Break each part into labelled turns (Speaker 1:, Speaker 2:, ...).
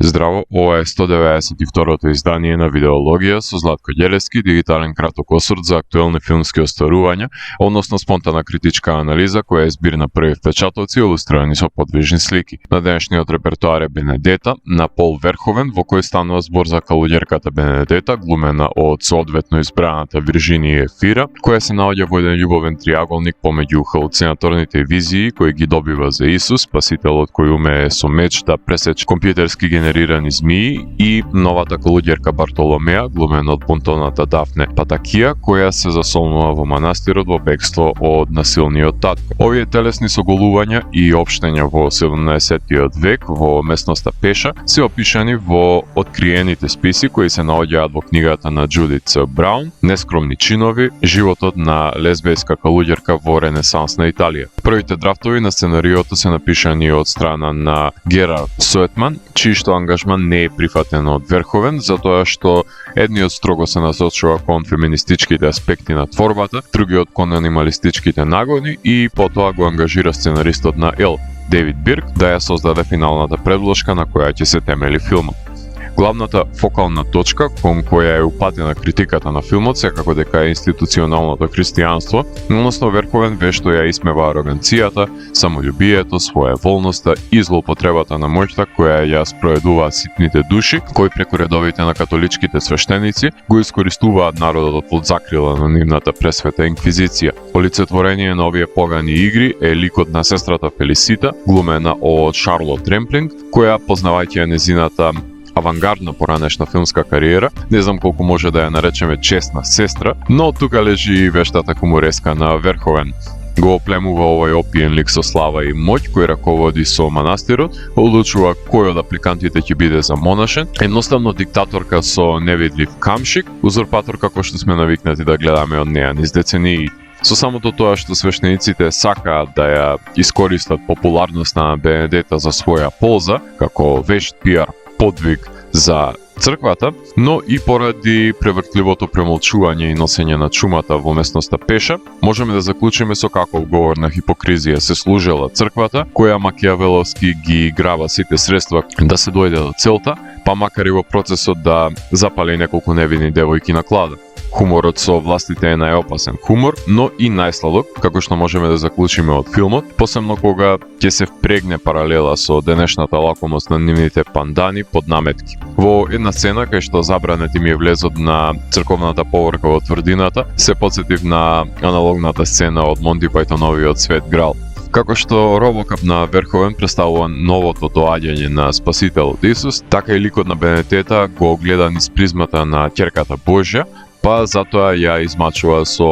Speaker 1: Здраво, ова е 192-то издание на Видеологија со Златко Ѓелевски, дигитален краток осврт за актуелни филмски остварувања, односно спонтана критичка анализа која е збир на први впечатоци илустрирани со подвижни слики. На денешниот репертоар е Бенедета на Пол Верховен, во кој станува збор за калуѓерката Бенедета, глумена од соодветно избраната Виржинија Ефира, која се наоѓа во еден љубовен триаголник помеѓу халуцинаторните визии кои ги добива за Исус, спасителот кој умее со меч да пресече компјутерски генерирани змии, и новата калуѓерка Бартоломеа, глумена од бунтовната Дафне Патакија, која се засолнува во манастирот во бегство од насилниот татко. Овие телесни соголувања и општења во 17-тиот век во местноста Пеша се опишани во откриените списи кои се наоѓаат во книгата на Џудит Ц. Браун, Нескромни чинови, животот на лесбејска калуѓерка во ренесансна Италија. Првите драфтови на сценариото се напишани од страна на Герард Суетман, чиј што ангажман не е прифатен од Верховен, затоа што едниот строго се насочува кон феминистичките аспекти на творбата, другиот кон анималистичките нагони, и потоа го ангажира сценаристот на Ел, Девид Бирк, да ја создаде финалната предложка на која ќе се темели филмот. Главната фокална точка кон која е упатена критиката на филмот секако дека е институционалното христијанство, односно Верховен вешто ја исмева ароганцијата, самољубието, своеволноста и злоупотребата на моќта која ја спроведуваат ситните души, кои преку редовите на католичките свештеници го искористуваат народот под закрила на нивната пресвета инквизиција. Олицетворение на овие погани игри е ликот на сестрата Фелисита, глумена од Шарлот Ремплинг, која, познавајќи ја незината авангардна поранешна филмска кариера, не знам колку може да ја наречеме честна сестра, но тука лежи и вештата хумореска на Верховен. Го оплемува овој опиен лик со слава и моќ кој раководи со манастирот, одлучува кој од апликантите ќе биде за монашен, едноставно диктаторка со невидлив камшик, узурпаторка кој што сме навикнати да гледаме од неа низ децении. Со самото тоа што свештениците сакаат да ја искористат популарноста на Бенедета за своја полза, како вешт пиар подвиг за црквата, но и поради превртливото премолчување и носење на чумата во местноста Пеша, можеме да заклучиме со каков говор на хипокризија се служела црквата, која Макијавеловски ги грава сите средства да се дојде до целта, па макар и во процесот да запали неколку невини девојки на клада. Хуморот со властите е најопасен хумор, но и најсладок, како што можеме да заклучиме од филмот, посебно кога ќе се впрегне паралела со денешната лакомост на нивните пандани под наметки. Во една сцена кај што забранет им е влезот на црковната поворка во тврдината, се потсетив на аналогната сцена од Монти Пајтоновиот Свет Грал. Како што Робокап на Верховен представува новото доаѓање на Спасителот Исус, така и ликот на Бенедета го гледа низ призмата на ќерката Божја, па затоа ја измачува со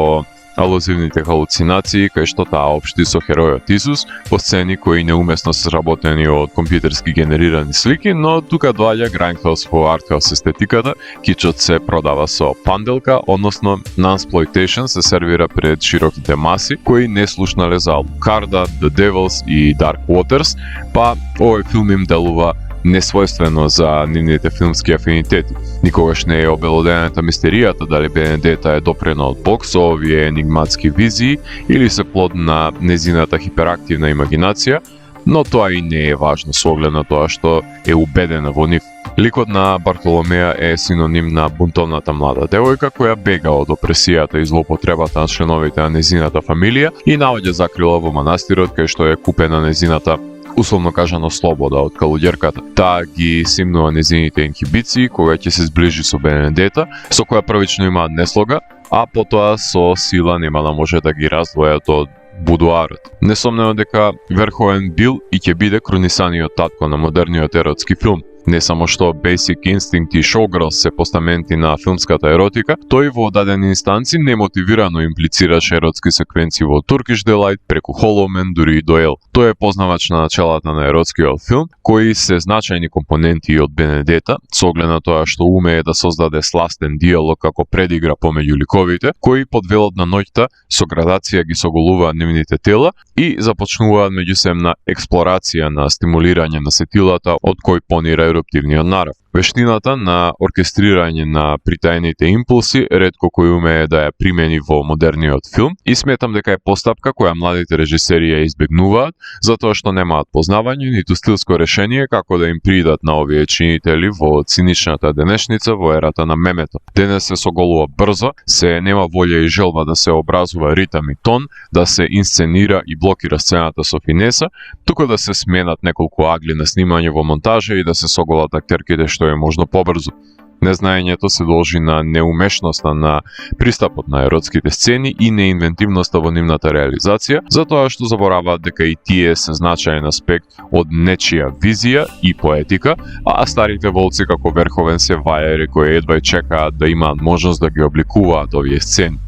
Speaker 1: алузивните халуцинации кај што таа општи со херојот Исус по сцени кои неумесно се сработени од компјутерски генерирани слики, но тука доаѓа Grindhouse во артхаус естетиката, кичот се продава со панделка, односно Nunsploitation се сервира пред широките маси кои не слушнале за Alucarda, The Devils и Dark Waters, па овој филм им делува несвојствено за нивните филмски афинитети. Никогаш не е обелодената мистеријата дали Бенедета е допрена од Бог со овие енигматски визии или се плод на незината хиперактивна имагинација, но тоа и не е важно со оглед на тоа што е убедена во нив. Ликот на Бартоломеа е синоним на бунтовната млада девојка која бега од опресијата и злоупотребата на членовите на незината фамилија и наоѓа закрила во манастирот кај што е купена незината, условно кажано, слобода од калуѓерката. Таа ги симнува незините инхибиции кога ќе се зближи со Бенедета, со која првично имаат неслога, а потоа со сила нема да може да ги раздвојат од будуарот. Несомнено дека Верховен бил и ќе биде кронисаниот татко на модерниот еротски филм. Не само што Basic Instinct и Showgirls се постаменти на филмската еротика, тој во дадени инстанци немотивирано имплицираше еротски секвенции во Turkish Delight, преку Hollow Man, дури и до Ел. Тој е познавач на началата на еротскиот филм, кои се значајни компоненти од Бенедета, со оглед на тоа што умее да создаде сластен диалог како предигра помеѓу ликовите, кои под велот на ноќта со градација ги соголуваат нивните тела и започнуваат меѓусебна експлорација на стимулирање на сетилата од кој понира еруптивниот нарав. Вештината на оркестрирање на притајните импулси ретко кој умее да ја примени во модерниот филм и сметам дека е постапка која младите режисери ја избегнуваат затоа што немаат познавање ниту стилско решение како да им придат на овие чинители во циничната денешница во ерата на мемето. Денес се соголува брзо, се нема волја и желба да се образува ритам и тон, да се инсценира и блокира сцената со финеса, туку да се сменат неколку агли на снимање во монтажа и да се соголат актерките што е можно побрзо. Незнаењето се должи на неумешноста на пристапот на еротските сцени и неинвентивноста во нивната реализација, затоа што забораваат дека и тие се значаен аспект од нечија визија и поетика, а старите волци како Верховен се вајари кои едва чекаат да имаат можност да ги обликуваат овие сцени.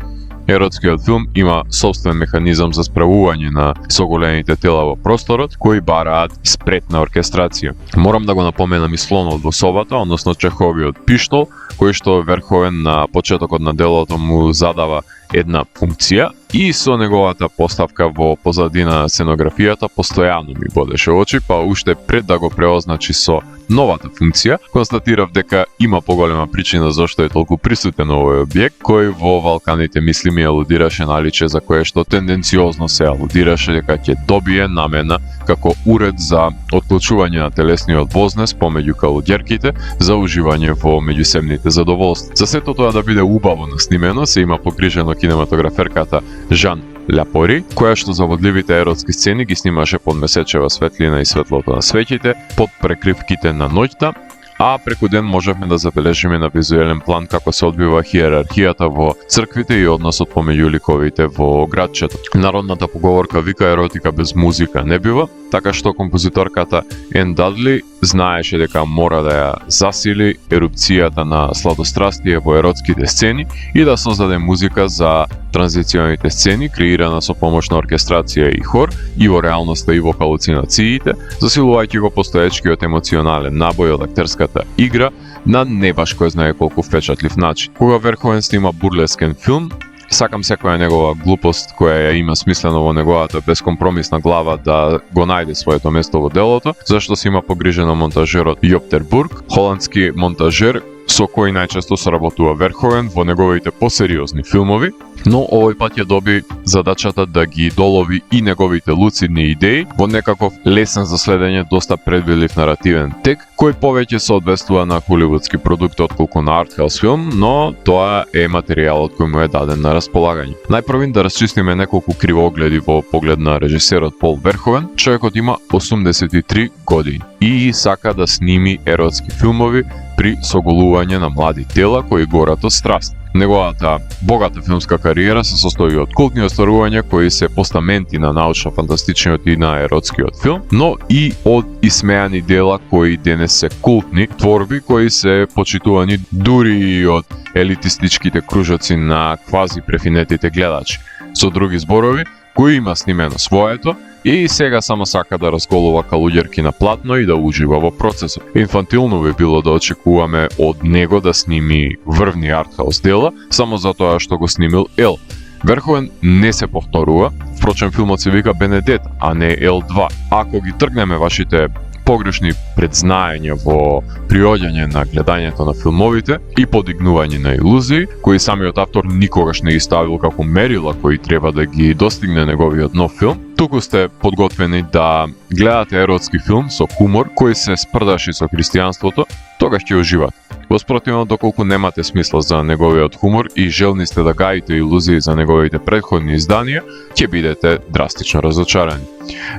Speaker 1: Еротскиот филм има собствен механизам за справување на соголените тела во просторот, кои бараат спретна оркестрација. Морам да го напоменам и слонот во собата, односно Чеховиот пиштол, кој што Верховен на почетокот на делото му задава една функција и со неговата поставка во позадина на сценографијата постојано ми бодеше очи, па уште пред да го преозначи со новата функција, констатирав дека има поголема причина зашто е толку присутен овој објект, кој во Валканите мисли ми алудираше на личе за кое што тенденциозно се алудираше дека ќе добие намена како уред за отклучување на телесниот вознес помеѓу калуѓерките за уживање во меѓусебните задоволства. За сето тоа да биде убаво наснимено се има погрижено кинематограферката Жан Ляпори, која што за водливите еротски сцени ги снимаше под месечева светлина и светлото на свеќите, под прекривките на ноќта, а преку ден можевме да забележиме на визуелен план како се одбива хиерархијата во црквите и односот помеѓу ликовите во градчето. Народната поговорка вика еротика без музика не бива, така што композиторката Ен Дадли знаеше дека мора да ја засили ерупцијата на сладострастие во еротските сцени и да создаде музика за транзиционите сцени, креирана со помош на оркестрација и хор, и во реалноста и во халуцинациите, засилувајќи го постоечкиот емоционален набој од актерската игра на не баш кој знае колку впечатлив начин. Кога Верховен снима бурлескен филм, сакам секоја негова глупост која ја има смислено во неговата бескомпромисна глава да го најде своето место во делото, зашто се има погрижено монтажерот Јоп Тер Бург, холандски монтажер со кој најчесто соработува Верховен во неговите посериозни филмови, но овој пат ја доби задачата да ги долови и неговите луцидни идеи во некаков лесен за следење, доста предвидлив наративен тек, кој повеќе соодветствува на холивудски продукт отколку на артхаус филм, но тоа е материјалот кој му е даден на располагање. Најпрвин да расчистиме неколку кривогледи во поглед на режисерот Пол Верховен. Човекот има 83 години и сака да сними еротски филмови при соголување на млади тела кои горат од страст. Неговата богата филмска кариера се состои од култни остварувања кои се постаменти на научно-фантастичниот и на еротскиот филм, но и од исмеани дела кои денес се култни творби кои се почитувани дури и од елитистичките кружоци на квази префинетите гледачи. Со други зборови, кој има снимено своето и сега само сака да разголува калуѓерки на платно и да ужива во процесот. Инфантилно би било да очекуваме од него да сними врвни артхаус дела, само затоа што го снимил Ел. Верховен не се повторува, впрочем филмот се вика Бенедета, а не Ел 2. Ако ги тргнеме вашите погрешни предзнаења во приоѓање на гледањето на филмовите и подигнување на илузии, кои самиот автор никогаш не ги ставил како мерила кои треба да ги достигне неговиот нов филм, туку сте подготвени да гледате еротски филм со хумор кој се спрдаши со христијанството, тогаш ќе уживате. Воспротивно, доколку немате смисла за неговиот хумор и желни сте да гаите илузии за неговите претходни изданија, ќе бидете драстично разочарани.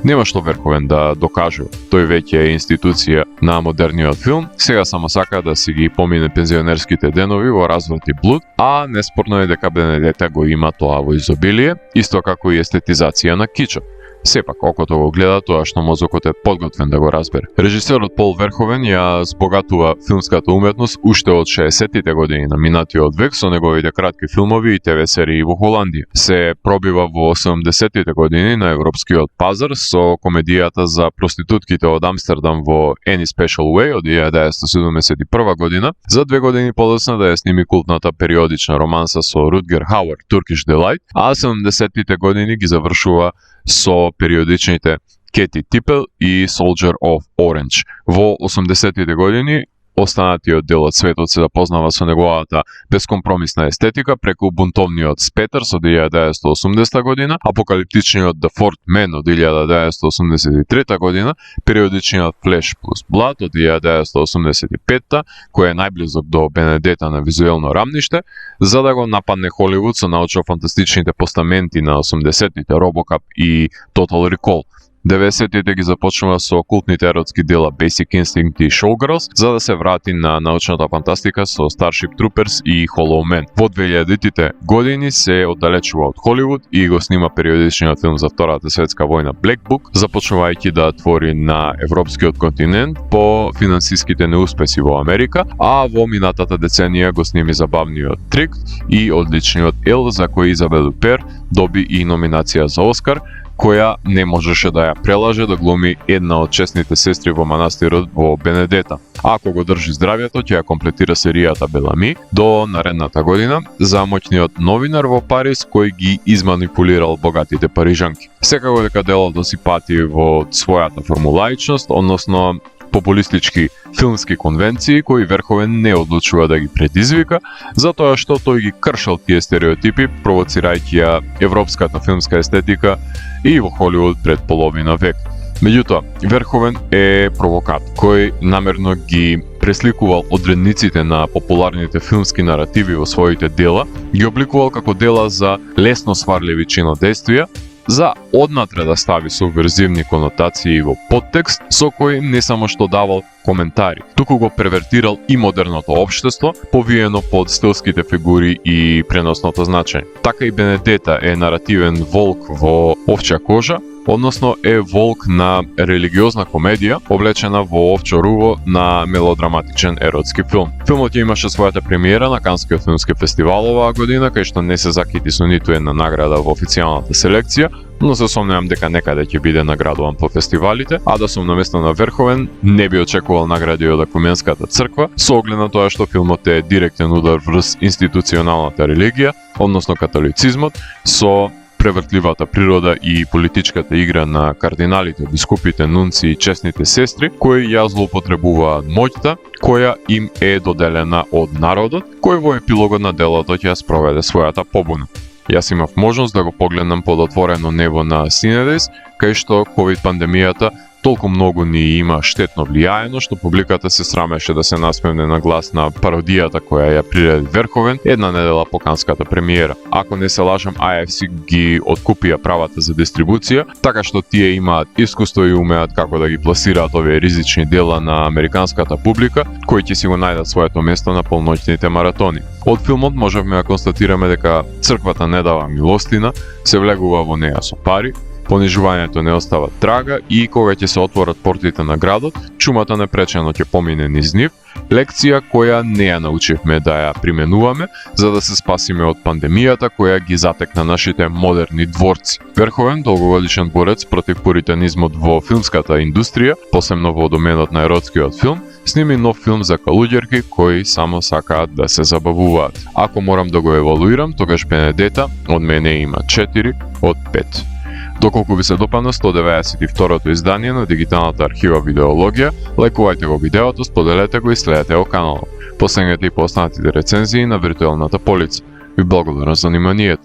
Speaker 1: Нема што Верховен да докажува. Тој веќе е институција на модерниот филм, сега само сака да си ги помине пензионерските денови во разврат и блуд, а неспорно е дека Бенедета го има тоа во изобилие, исто како и естетизација на кичот. Сепак, окото го гледа тоа што мозокот е подготвен да го разбере. Режисерот Пол Верховен ја збогатува филмската уметност уште од 60-тите години на минатиот век со неговите кратки филмови и ТВ серии во Холандија. Се пробива во 80-тите години на европскиот пазар со комедијата за проститутките од Амстердам во Any Special Way од 1971 година, за 2 години подоцна да ја сними култната периодична романса со Рутгер Хауер Turkish Delight, а 70-тите години ги завршува со периодичните Кети Типел и Soldier of Orange. Во 80-тите години останатиот дел од светот се запознава со неговата бескомпромисна естетика преку бунтовниот Спетер од 1980 година, апокалиптичниот The Fourth Man од 1983 година, периодичниот Flesh plus Blood од 1985, кој е најблизок до Бенедета на визуелно рамниште, за да го нападне Холивуд со научно-фантастичните постаменти на 80-тите RoboCop и Total Recall. 90-тите ги започнува со култните еротски дела Basic Instinct и Showgirls, за да се врати на научната фантастика со Starship Troopers и Hollow Man. Во 2000-тите години се оддалечува од Холивуд и го снима периодичниот филм за Втората светска војна Black Book, започнувајќи да твори на европскиот континент по финансиските неуспеси во Америка, а во минатата деценија го сними забавниот Трик и одличниот Ел, за кој Изабел Юпер доби и номинација за Оскар, која не можеше да ја прелаже да глуми една од честните сестри во манастирот во Бенедета. Ако го држи здравјето, ќе ја комплетира серијата Белами до наредната година за моќниот новинар во Париз кој ги изманипулирал богатите парижанки. Секако дека делото си пати во својата формулаичност, односно популистички филмски конвенции кои Верховен не одлучува да ги предизвика, затоа што тој ги кршал тие стереотипи, провоцирајќи ја европската филмска естетика и во Холивуд пред половина век. Меѓутоа, Верховен е провокат кој намерно ги пресликувал одредниците на популарните филмски наративи во своите дела, ги обликувал како дела за лесно сварливи чинодействија, за однатре да стави субверзивни конотации во подтекст, со кој не само што давал коментари, туку го превертирал и модерното општество, повиено под стилските фигури и преносното значење. Така и Бенедета е наративен волк во овчја кожа, односно е волк на религиозна комедија, облечена во овчо руво на мелодраматичен еротски филм. Филмот ја имаше својата премиера на Канскиот филмски фестивал оваа година, кај што не се закити со ниту една награда во официјалната селекција, но се сомневам дека некаде ќе биде наградуван по фестивалите, а да сум на место на Верховен, не би очекувал награди од Екуменската црква, со оглед на тоа што филмот е директен удар врз институционалната религија, односно католицизмот, со превртливата природа и политичката игра на кардиналите, бискупите, нунци и честните сестри, кои ја злоупотребуваат моќта, која им е доделена од народот, кој во епилогот на делото ќе спроведе својата побуна. Јас имав можност да го погледнам под отворено небо на Синедес, кај што ковид пандемијата толку многу ни има штетно влијаено, што публиката се срамеше да се насмевне на глас на пародијата која ја приреди Верховен една недела по канската премиера. Ако не се лажам, AFC ги откупија правата за дистрибуција, така што тие имаат искуство и умеат како да ги пласираат овие ризични дела на американската публика, кои ќе си го најдат своето место на полноќните маратони. Од филмот можевме да констатираме дека црквата не дава милостина, се влегува во неја со пари, понижувањето не остава трага и кога ќе се отворат портите на градот, чумата непречено ќе помине низ нив, лекција која не ја научивме да ја применуваме за да се спасиме од пандемијата која ги затекна нашите модерни дворци. Верховен, долгогодишен борец против пуританизмот во филмската индустрија, посебно во доменот на еротскиот филм, сними нов филм за калуѓерки кои само сакаат да се забавуваат. Ако морам да го евалуирам, тогаш Бенедета од мене има 4 од 5. Доколку ви се допадна 192-то издание на дигиталната архива Видеологија, лајкувајте го видеото, споделете го и следете го каналот. Последете и по останатите рецензии на виртуелната полица. Ви благодарам за вниманието.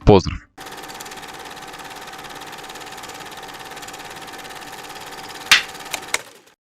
Speaker 1: Поздрав!